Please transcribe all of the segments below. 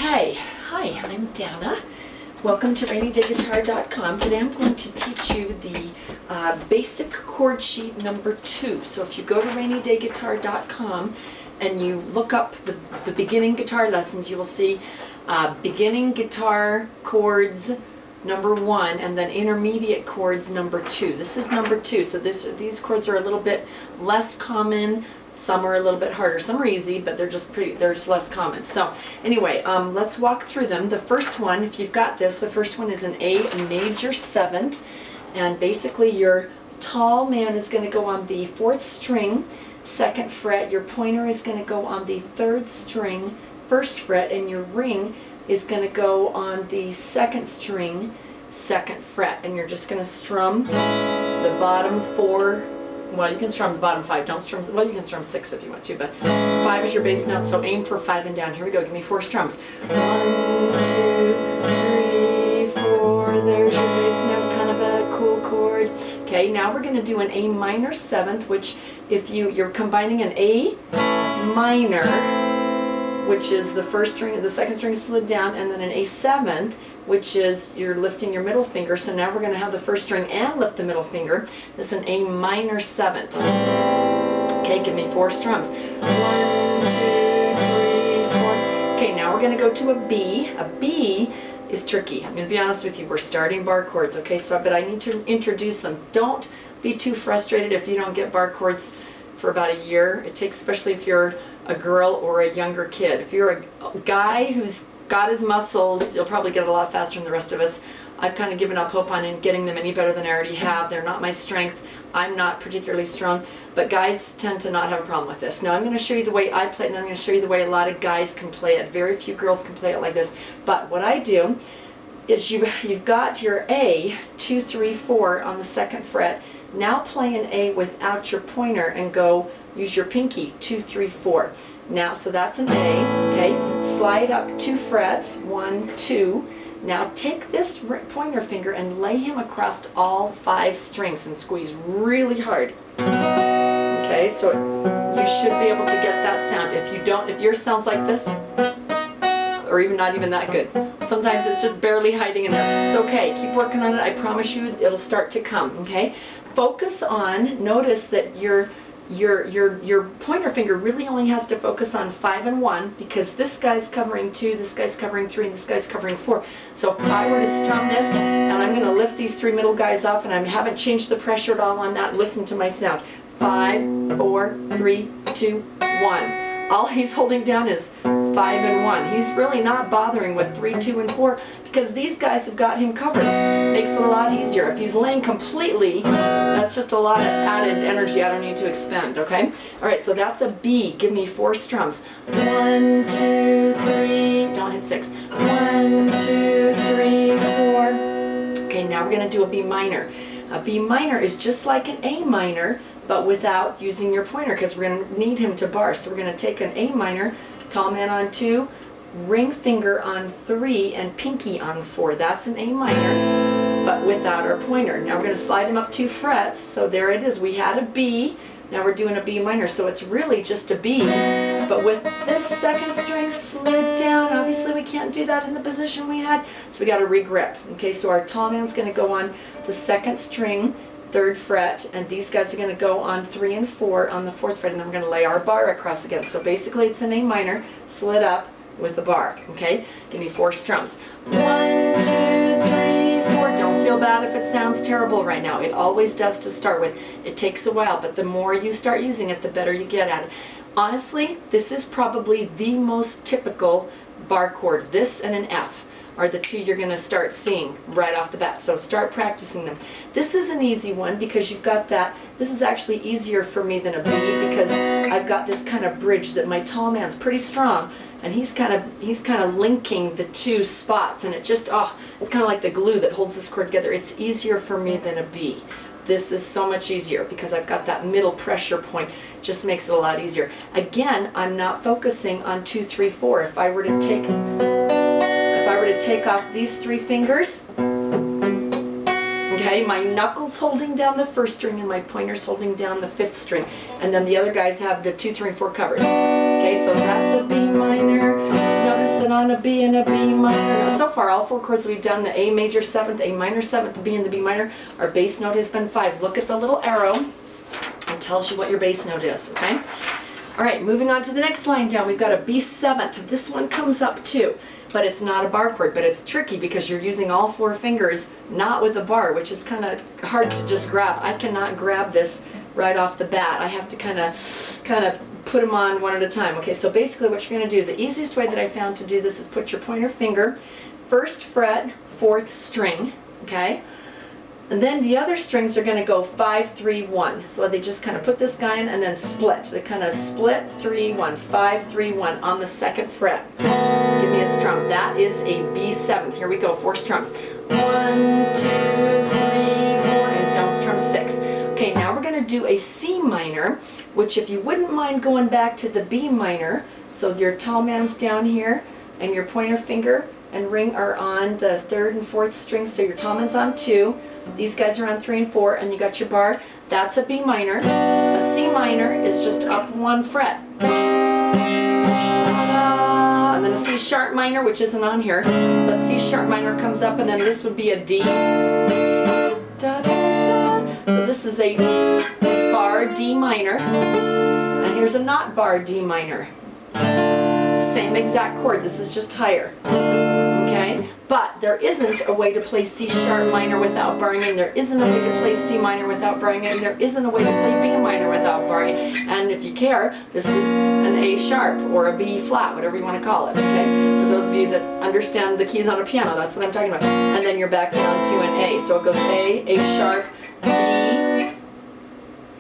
Okay, hi, I'm Dana. Welcome to rainydayguitar.com. Today I'm going to teach you the basic chord sheet number 2. So if you go to rainydayguitar.com and you look up the beginning guitar lessons, you will see beginning guitar chords number 1 and then intermediate chords number 2. This is number 2, so these chords are a little bit less common. Some are a little bit harder. Some are easy, but they're just less common. So anyway, let's walk through them. The first one, if you've got this, the first one is an A major 7th, and basically your tall man is going to go on the 4th string, 2nd fret. Your pointer is going to go on the 3rd string, 1st fret, and your ring is going to go on the 2nd string, 2nd fret, and you're just going to strum the bottom 4. Well, you can strum the bottom 5. Don't strum, well, you can strum 6 if you want to, but 5 is your bass note, so aim for 5 and down. Here we go. Give me 4 strums. 1, 2, 3, 4. There's your bass note, kind of a cool chord. Okay, now we're going to do an A minor 7th, which if you're combining an A minor, which is the 1st string, the 2nd string slid down, and then an A 7th, which is you're lifting your middle finger. So now we're going to have the 1st string and lift the middle finger. This is an A minor 7th. Okay, give me 4 strums. 1, 2, 3, 4. Okay, now we're going to go to a B. A B is tricky. I'm going to be honest with you. We're starting bar chords, okay? But I need to introduce them. Don't be too frustrated if you don't get bar chords for about a year. It takes, especially if you're a girl or a younger kid. If you're a guy who's got his muscles, you'll probably get it a lot faster than the rest of us. I've kind of given up hope on getting them any better than I already have. They're not my strength. I'm not particularly strong, but guys tend to not have a problem with this. Now I'm going to show you the way I play it, and I'm going to show you the way a lot of guys can play it. Very few girls can play it like this, but what I do is you've got your A, 2, 3, 4 on the 2nd fret. Now play an A without your pointer and go use your pinky, 2, 3, 4. Now, so that's an A, okay? Slide up 2 frets, 1, 2. Now take this pointer finger and lay him across all 5 strings and squeeze really hard. Okay, so you should be able to get that sound. If you don't, if yours sounds like this, or even not even that good, sometimes it's just barely hiding in there. It's okay, keep working on it. I promise you it'll start to come, okay? Focus on, notice that your pointer finger really only has to focus on 5 and 1, because this guy's covering 2, this guy's covering 3, and this guy's covering 4. So if I were to strum this, and I'm going to lift these 3 middle guys off, and I haven't changed the pressure at all on that, listen to my sound. 5, 4, 3, 2, 1. All he's holding down is 5 and 1. He's really not bothering with 3, 2, and 4, because these guys have got him covered. Makes it a lot easier. If he's laying completely, that's just a lot of added energy I don't need to expend, okay? All right, so that's a B. Give me 4 strums. 1, 2, 3, don't hit 6. 1, 2, 3, 4. Okay, now we're going to do a B minor. A B minor is just like an A minor, but without using your pointer, because we're going to need him to bar. So we're going to take an A minor, tall man on 2, ring finger on 3, and pinky on 4. That's an A minor, but without our pointer. Now we're going to slide him up 2 frets. So there it is. We had a B. Now we're doing a B minor. So it's really just a B, but with this 2nd string slid down. Obviously we can't do that in the position we had, so we got to regrip. Okay, so our tall man's going to go on the 2nd string, 3rd fret, and these guys are going to go on 3 and 4 on the 4th fret, and then we're going to lay our bar across again. So basically it's an A minor slid up with the bar. Okay, give me 4 strums. 1, 2, 3, 4. Don't feel bad if it sounds terrible right now. It always does to start with. It takes a while, but the more you start using it, the better you get at it. Honestly, this is probably the most typical bar chord. This and an F are the 2 you're going to start seeing right off the bat. So start practicing them. This is an easy one because you've got that. This is actually easier for me than a B, because I've got this kind of bridge that my tall man's pretty strong, and he's kind of linking the 2 spots, and it just, it's kind of like the glue that holds this chord together. It's easier for me than a B. This is so much easier because I've got that middle pressure point. Just makes it a lot easier. Again, I'm not focusing on 2, 3, 4. If I were to take off these 3 fingers, okay, my knuckles holding down the 1st string and my pointer's holding down the 5th string, and then the other guys have the 2, 3, and 4 covered. Okay, so that's a B minor. Notice it on a B and a B minor. So far, all 4 chords we've done, the A major 7th, A minor 7th, the B and the B minor, our bass note has been 5. Look at the little arrow. It tells you what your bass note is, okay? All right, moving on to the next line down, we've got a B 7th. This one comes up too, but it's not a bar chord, but it's tricky because you're using all 4 fingers, not with a bar, which is kind of hard to just grab. I cannot grab this right off the bat. I have to kind of put them on one at a time. Okay, so basically what you're going to do, the easiest way that I found to do this is put your pointer finger, 1st fret, 4th string, okay? And then the other strings are going to go 5, 3, 1. So they just kind of put this guy in and then split. They kind of split 3, 1, 5, 3, 1 on the 2nd fret. Give me a strum. That is a B 7th. Here we go, 4 strums. 1, 2, 3, 4, and don't strum 6. Okay, now we're going to do a C minor, which if you wouldn't mind going back to the B minor, so your tall man's down here and your pointer finger and ring are on the 3rd and 4th strings, so your tall man's on 2, these guys are on 3 and 4, and you got your bar. That's a B minor. A C minor is just up 1 fret. Ta-da! And then a C sharp minor, which isn't on here, but C sharp minor comes up, and then this would be a D. Da-da-da. So this is a bar D minor, and here's a not bar D minor. Same exact chord, this is just higher. Okay? But there isn't a way to play C sharp minor without barring in. There isn't a way to play C minor without barring in. There isn't a way to play B minor without barring in. And if you care, this is an A sharp or a B flat, whatever you want to call it. Okay? For those of you that understand the keys on a piano, that's what I'm talking about. And then you're back down to an A. So it goes A sharp, B,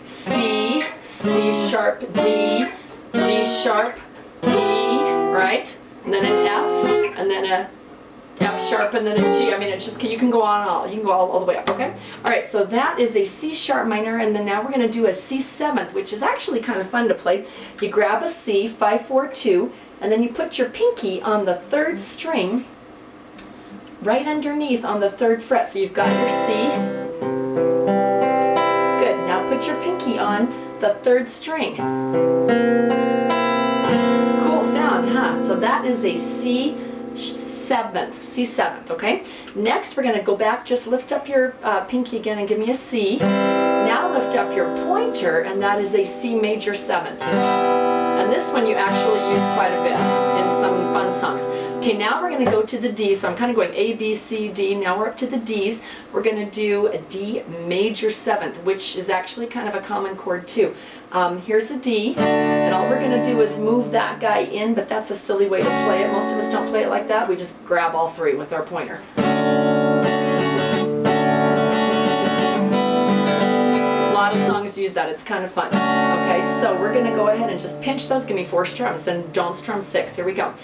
C, C sharp, D, D sharp, E, right? And then an F, and then a F sharp, and then a G. I mean, it's just, you can go on and all. You can go all the way up, okay? All right, so that is a C sharp minor, and then now we're going to do a C 7th, which is actually kind of fun to play. You grab a C, 5, 4, 2, and then you put your pinky on the 3rd string, right underneath on the 3rd fret. So you've got your C. Good. Now put your pinky on the 3rd string. Cool sound, huh? So that is a C 7th, okay? Next, we're going to go back, just lift up your pinky again and give me a C. Now lift up your pointer, and that is a C major 7th. And this one you actually use quite a bit in some fun songs. Okay, now we're going to go to the D, so I'm kind of going A, B, C, D. Now we're up to the Ds. We're going to do a D major 7th, which is actually kind of a common chord too. Here's the D, and all we're going to do is move that guy in, but that's a silly way to play it. Most of us don't play it like that. We just grab all 3 with our pointer. A lot of songs use that. It's kind of fun. Okay, so we're going to go ahead and just pinch those. Give me 4 strums, and don't strum 6. Here we go. 1,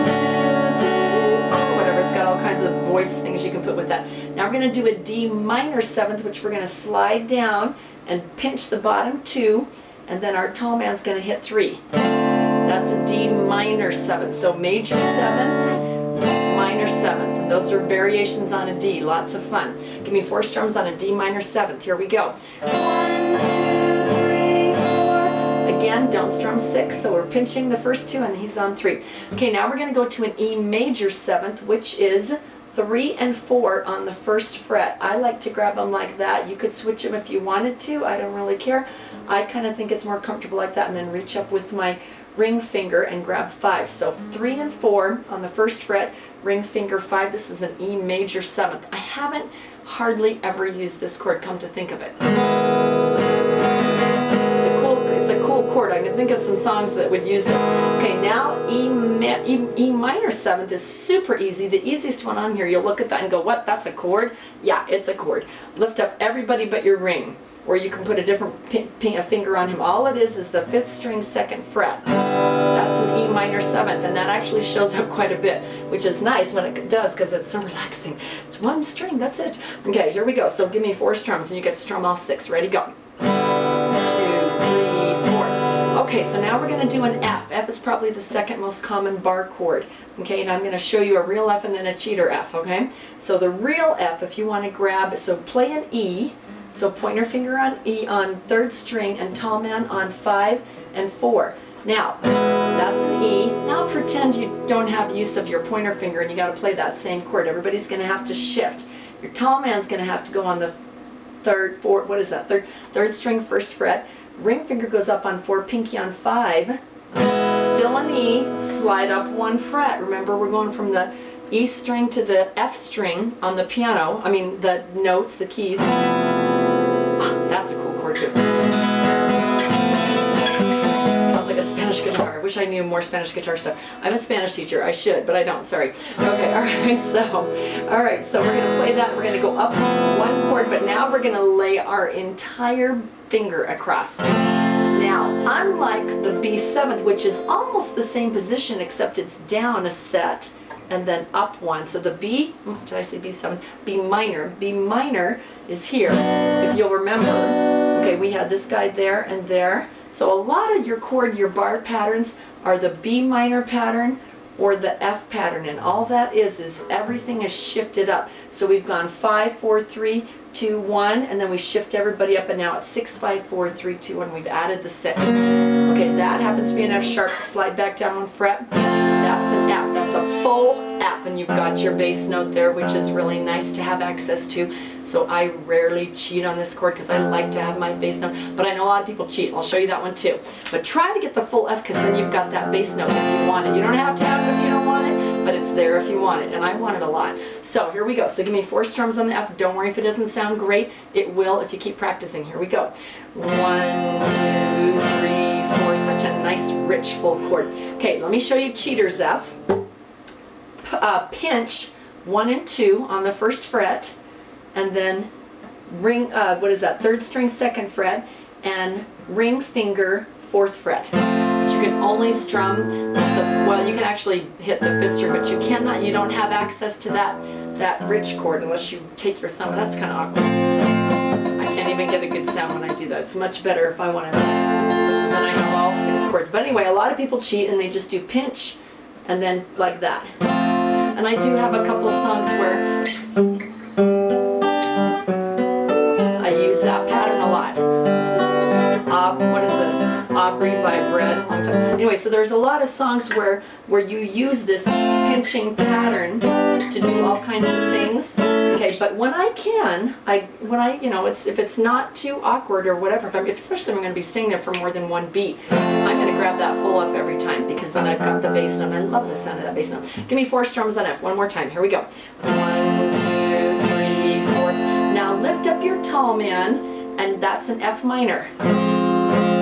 2, 3, 4, whatever. It's got all kinds of voice things you can put with that. Now we're going to do a D minor 7th, which we're going to slide down and pinch the bottom 2, and then our tall man's going to hit 3. That's a D minor 7th. So major 7th, minor 7th, and those are variations on a D. Lots of fun. Give me 4 strums on a D minor 7th. Here we go. 1, 2, 3, 4. Again, don't strum 6. So we're pinching the first 2, and he's on 3. Okay, now we're going to go to an E major 7th, which is 3 and 4 on the 1st fret. I like to grab them like that. You could switch them if you wanted to. I don't really care. I kind of think it's more comfortable like that, and then reach up with my ring finger and grab 5. So 3 and 4 on the 1st fret, ring finger 5. This is an E major 7th. I haven't hardly ever used this chord, come to think of it. It's a cool chord. I can think of some songs that would use this. Okay, now E minor 7th is super easy. The easiest one on here, you'll look at that and go, what, that's a chord? Yeah, it's a chord. Lift up everybody but your ring, or you can put a different finger on him. All it is the 5th string 2nd fret. That's an E minor 7th, and that actually shows up quite a bit, which is nice when it does, because it's so relaxing. It's 1 string, that's it. Okay, here we go. So give me 4 strums, and you get to strum all 6. Ready, go. 1, 2, 3, 4. Okay, so now we're going to do an F. F is probably the 2nd most common bar chord. Okay, and I'm going to show you a real F and then a cheater F, okay? So the real F, if you want to grab, so play an E, so pointer finger on E on 3rd string, and tall man on 5 and 4. Now, That's an E. Now pretend you don't have use of your pointer finger and you got to play that same chord. Everybody's going to have to shift. Your tall man's going to have to go on the third, fourth, what is that? Third string, first fret. Ring finger goes up on 4, pinky on 5. Still an E, slide up 1 fret. Remember, we're going from the E string to the F string on the piano. I mean, the notes, the keys. That's a cool chord too. Sounds like a Spanish guitar. I wish I knew more Spanish guitar stuff. I'm a Spanish teacher. I should, but I don't. Sorry. Okay. All right. So we're gonna play that. We're gonna go up 1 chord, but now we're gonna lay our entire finger across. Now, unlike the B7th, which is almost the same position except it's down a set and then up 1. So the B, did I say B7? B minor. B minor is here, if you'll remember. Okay, we had this guy there and there. So a lot of your chord, your bar patterns are the B minor pattern or the F pattern, and all that is everything is shifted up. So we've gone 5, 4, 3, 2, 1, and then we shift everybody up, and now it's 6, 5, 4, 3, 2, 1. We've added the 6. Okay, that happens to be an F sharp. Slide back down 1 fret. That's an F. That's a full F, and you've got your bass note there, which is really nice to have access to. So I rarely cheat on this chord because I like to have my bass note, but I know a lot of people cheat. I'll show you that one too. But try to get the full F because then you've got that bass note if you want it. You don't have to have it if you don't want it, but it's there if you want it, and I want it a lot. So here we go. So give me 4 strums on the F. Don't worry if it doesn't sound great. It will if you keep practicing. Here we go. 1, 2, 3, 4. Such a nice, rich, full chord. Okay, let me show you cheater's F. Pinch 1 and 2 on the 1st fret, and then ring, what is that, 3rd string, 2nd fret, and ring finger, 4th fret. But you can only strum, well, you can actually hit the 5th string, but you don't have access to that rich chord unless you take your thumb. That's kind of awkward. I can't even get a good sound when I do that. It's much better if I want to, then I have all 6 chords. But anyway, a lot of people cheat and they just do pinch and then like that. And I do have a couple songs where I use that pattern a lot. This is, what is this? Aubrey by Bread. Long time. Anyway, so there's a lot of songs where you use this pinching pattern to do all kinds of things. Okay, but when I can, if it's not too awkward or whatever, especially if I'm going to be staying there for more than 1 beat, I'm going to grab that full F every time because then I've got the bass note. I love the sound of that bass note. Give me 4 strums on F. One more time. Here we go. 1, 2, 3, 4. Now lift up your tall man, and that's an F minor.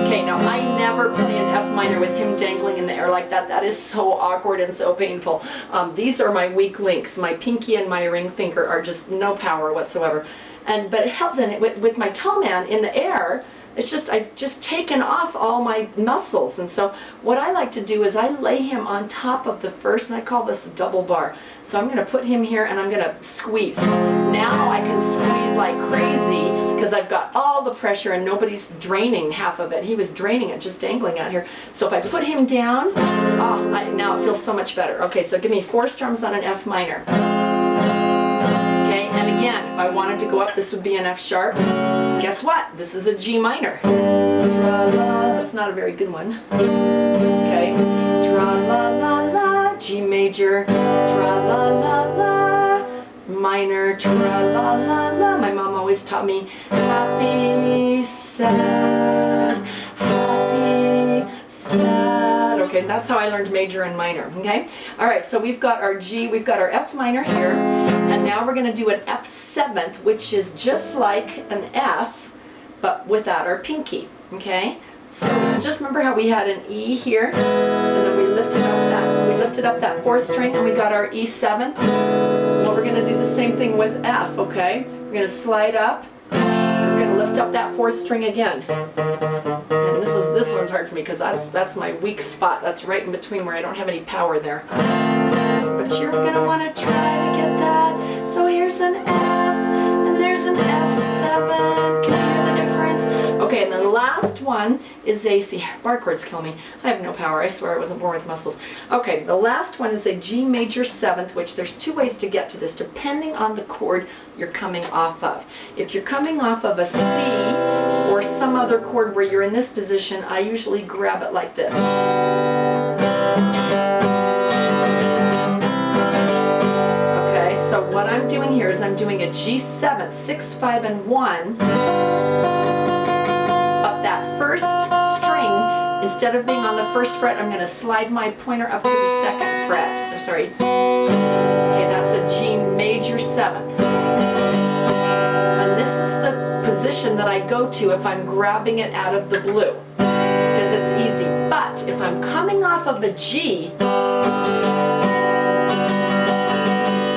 Okay, now I never play an F minor with him dangling in the air like that. That is so awkward and so painful. These are my weak links. My pinky and my ring finger are just no power whatsoever. But it helps, and with my tall man in the air, it's just, I've just taken off all my muscles. And so what I like to do is I lay him on top of the first, and I call this a double bar. So I'm going to put him here and I'm going to squeeze. Now I can squeeze like crazy because I've got all the pressure and nobody's draining half of it. He was draining it, just dangling out here. So if I put him down, now it feels so much better. Okay, so give me 4 strums on an F minor. And again, if I wanted to go up, this would be an F sharp. Guess what? This is a G minor. That's not a very good one. Okay. Tra-la-la-la, G major. Tra-la-la-la, minor. Tra-la-la-la. My mom always taught me happy, sad, happy, sad. Okay, that's how I learned major and minor. Okay. All right. So we've got our G. We've got our F minor here. And now we're going to do an F7th, which is just like an F, but without our pinky, okay? So just remember how we had an E here, and then we lifted up that 4th string, and we got our E7th. Well, we're going to do the same thing with F, okay? We're going to slide up, and we're going to lift up that 4th string again. And this one's hard for me because that's my weak spot. That's right in between where I don't have any power there. But you're going to want to try to get that. So here's an F, and there's an F7. Can you hear the difference? Okay, and the last one is see, bar chords kill me. I have no power. I swear I wasn't born with muscles. Okay, the last one is a G major 7th, which there's 2 ways to get to this, depending on the chord you're coming off of. If you're coming off of a C or some other chord where you're in this position, I usually grab it like this. Okay, so what I'm doing here is I'm doing a G7, 6, 5, and 1. But that first string, instead of being on the first fret, I'm going to slide my pointer up to the second fret. Or sorry. Okay, that's a G major 7th. And this is the position that I go to if I'm grabbing it out of the blue, because it's easy. But if I'm coming off of a G,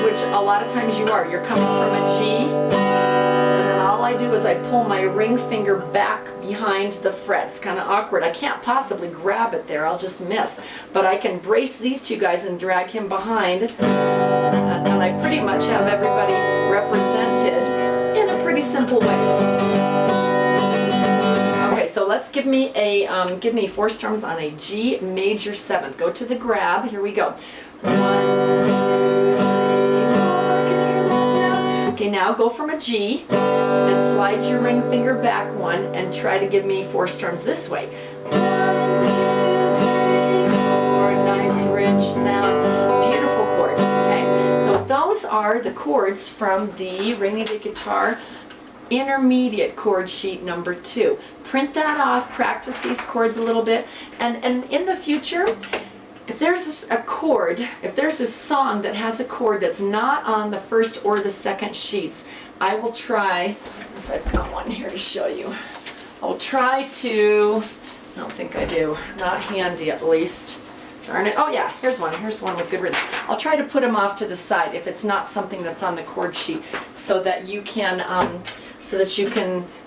which a lot of times you're coming from a G, and then all I do is I pull my ring finger back behind the fret. It's kind of awkward. I can't possibly grab it there, I'll just miss. But I can brace these two guys and drag him behind, and I pretty much have everybody represented in a pretty simple way. Okay, so let's give me 4 strums on a G major 7th. Go to the grab. Here we go. 1, 2, 3, 4. Can you hear that now? Okay, now go from a G and slide your ring finger back 1 and try to give me 4 strums this way. 1, 2, 3, 4. Nice rich sound. Beautiful chord. Okay, so those are the chords from the Rainy Day Guitar intermediate chord sheet number 2. Print that off, practice these chords a little bit, and in the future, if there's a chord, if there's a song that has a chord that's not on the first or the second sheets, I will try, if I've got one here to show you, I'll try to, I don't think I do, not handy at least. Darn it. Oh yeah, here's one with good riddance. I'll try to put them off to the side if it's not something that's on the chord sheet, so that you can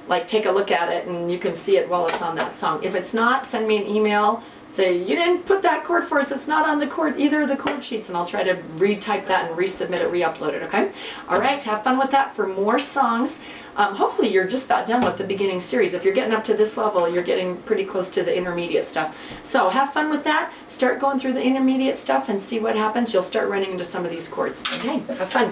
like take a look at it and you can see it while it's on that song. If it's not, send me an email, say you didn't put that chord for us, it's not on the chord, either of the chord sheets, and I'll try to retype that and resubmit it, re-upload it, okay? All right, have fun with that. For more songs, hopefully you're just about done with the beginning series. If you're getting up to this level, you're getting pretty close to the intermediate stuff. So have fun with that. Start going through the intermediate stuff and see what happens. You'll start running into some of these chords. Okay, have fun.